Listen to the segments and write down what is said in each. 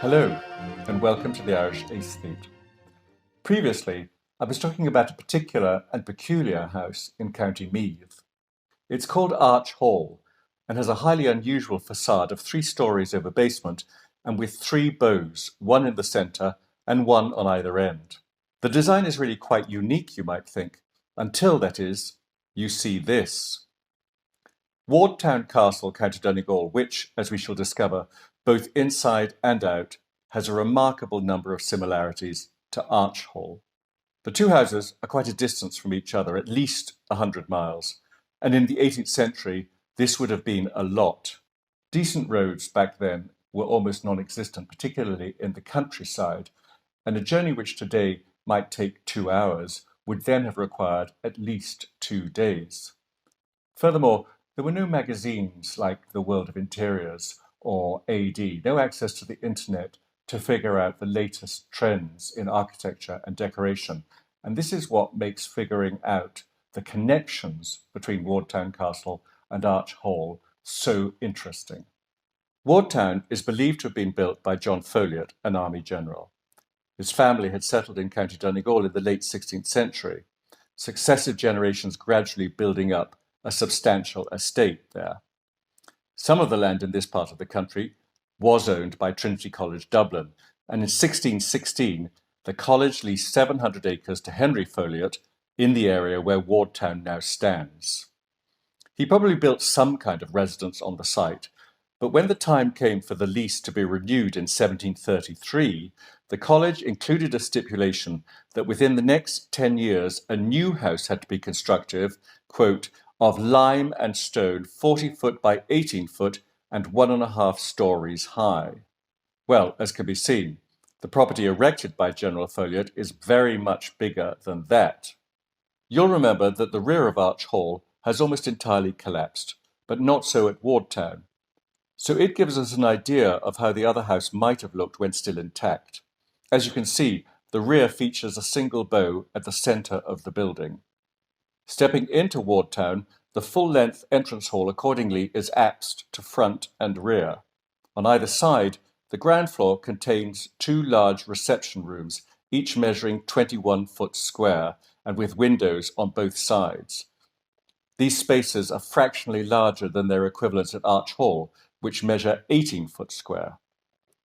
Hello, and welcome to the Irish Aesthete. Previously, I was talking about a particular and peculiar house in County Meath. It's called Arch Hall and has a highly unusual facade of 3 stories over basement and with 3 bows, one in the centre and one on either end. The design is really quite unique, you might think, until, that is, you see this. Wardtown Castle, County Donegal, which, as we shall discover, both inside and out, has a remarkable number of similarities to Arch Hall. The 2 houses are quite a distance from each other, at least 100 miles, and in the 18th century this would have been a lot. Decent roads back then were almost non-existent, particularly in the countryside, and a journey which today might take 2 hours would then have required at least 2 days. Furthermore, there were no magazines like The World of Interiors or AD, no access to the internet to figure out the latest trends in architecture and decoration. And this is what makes figuring out the connections between Wardtown Castle and Arch Hall so interesting. Wardtown is believed to have been built by John Folliot, an army general. His family had settled in County Donegal in the late 16th century, successive generations gradually building up a substantial estate there. Some of the land in this part of the country was owned by Trinity College Dublin, and in 1616 the college leased 700 acres to Henry Folliot in the area where Wardtown now stands. He probably built some kind of residence on the site, but when the time came for the lease to be renewed in 1733, the college included a stipulation that within the next 10 years a new house had to be constructed, quote, of lime and stone 40 foot by 18 foot and 1.5 stories high. Well, as can be seen, the property erected by General Folliot is very much bigger than that. You'll remember that the rear of Arch Hall has almost entirely collapsed, but not so at Wardtown. So it gives us an idea of how the other house might have looked when still intact. As you can see, the rear features a single bow at the centre of the building. Stepping into Wardtown, the full-length entrance hall accordingly is apsed to front and rear. On either side, the ground floor contains 2 large reception rooms, each measuring 21 foot square and with windows on both sides. These spaces are fractionally larger than their equivalents at Arch Hall, which measure 18 foot square.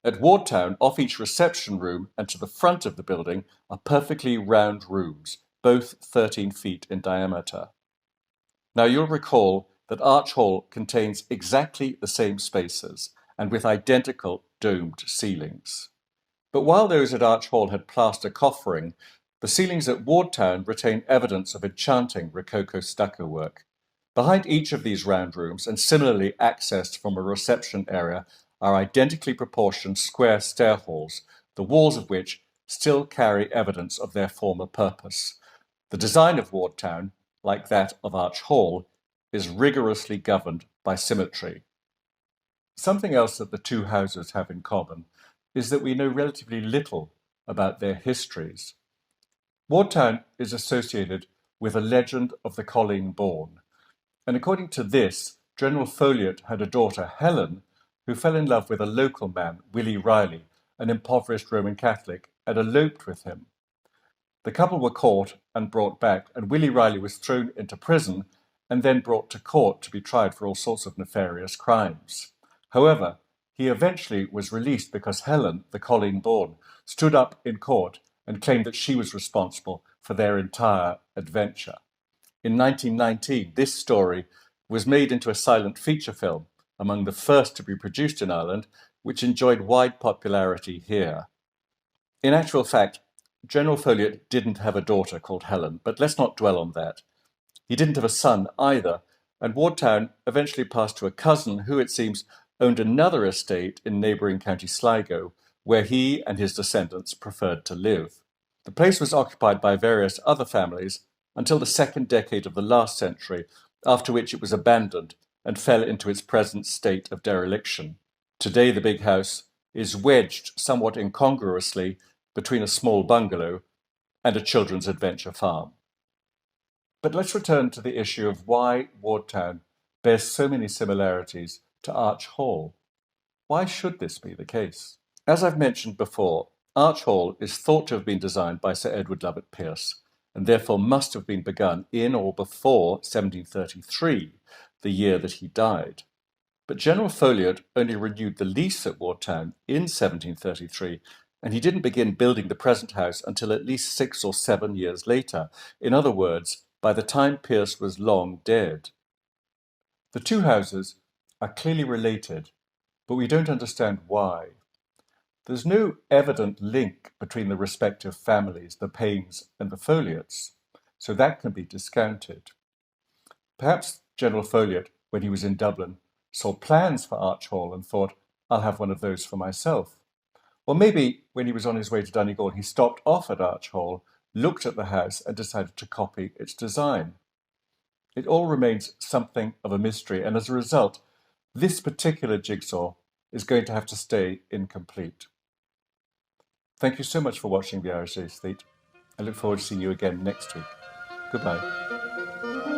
At Wardtown, off each reception room and to the front of the building are perfectly round rooms, both 13 feet in diameter. Now you'll recall that Arch Hall contains exactly the same spaces and with identical domed ceilings. But while those at Arch Hall had plaster coffering, the ceilings at Wardtown retain evidence of enchanting Rococo stucco work. Behind each of these round rooms, and similarly accessed from a reception area, are identically proportioned square stair halls, the walls of which still carry evidence of their former purpose. The design of Wardtown, like that of Arch Hall, is rigorously governed by symmetry. Something else that the 2 houses have in common is that we know relatively little about their histories. Wardtown is associated with a legend of the Colleen Bawn, and according to this, General Folliot had a daughter, Helen, who fell in love with a local man, Willie Riley, an impoverished Roman Catholic, and eloped with him. The couple were caught and brought back, and Willie Riley was thrown into prison and then brought to court to be tried for all sorts of nefarious crimes. However, he eventually was released because Helen, the Colleen Bawn, stood up in court and claimed that she was responsible for their entire adventure. In 1919, this story was made into a silent feature film, among the first to be produced in Ireland, which enjoyed wide popularity here. In actual fact, General Folliot didn't have a daughter called Helen, but let's not dwell on that. He didn't have a son either, and Wardtown eventually passed to a cousin who, it seems, owned another estate in neighbouring County Sligo, where he and his descendants preferred to live. The place was occupied by various other families until the 2nd decade of the last century, after which it was abandoned and fell into its present state of dereliction. Today the big house is wedged somewhat incongruously between a small bungalow and a children's adventure farm. But let's return to the issue of why Wardtown bears so many similarities to Arch Hall. Why should this be the case? As I've mentioned before, Arch Hall is thought to have been designed by Sir Edward Lovat Pearce, and therefore must have been begun in or before 1733, the year that he died. But General Folliot only renewed the lease at Wardtown in 1733, and he didn't begin building the present house until at least 6 or 7 years later. In other words, by the time Pearce was long dead. The two houses are clearly related, but we don't understand why. There's no evident link between the respective families, the Paynes and the Folliots, so that can be discounted. Perhaps General Folliot, when he was in Dublin, saw plans for Arch Hall and thought, I'll have one of those for myself. Or maybe when he was on his way to Donegal, he stopped off at Arch Hall, looked at the house and decided to copy its design. It all remains something of a mystery, and as a result, this particular jigsaw is going to have to stay incomplete. Thank you so much for watching the Irish Aesthete. I look forward to seeing you again next week. Goodbye.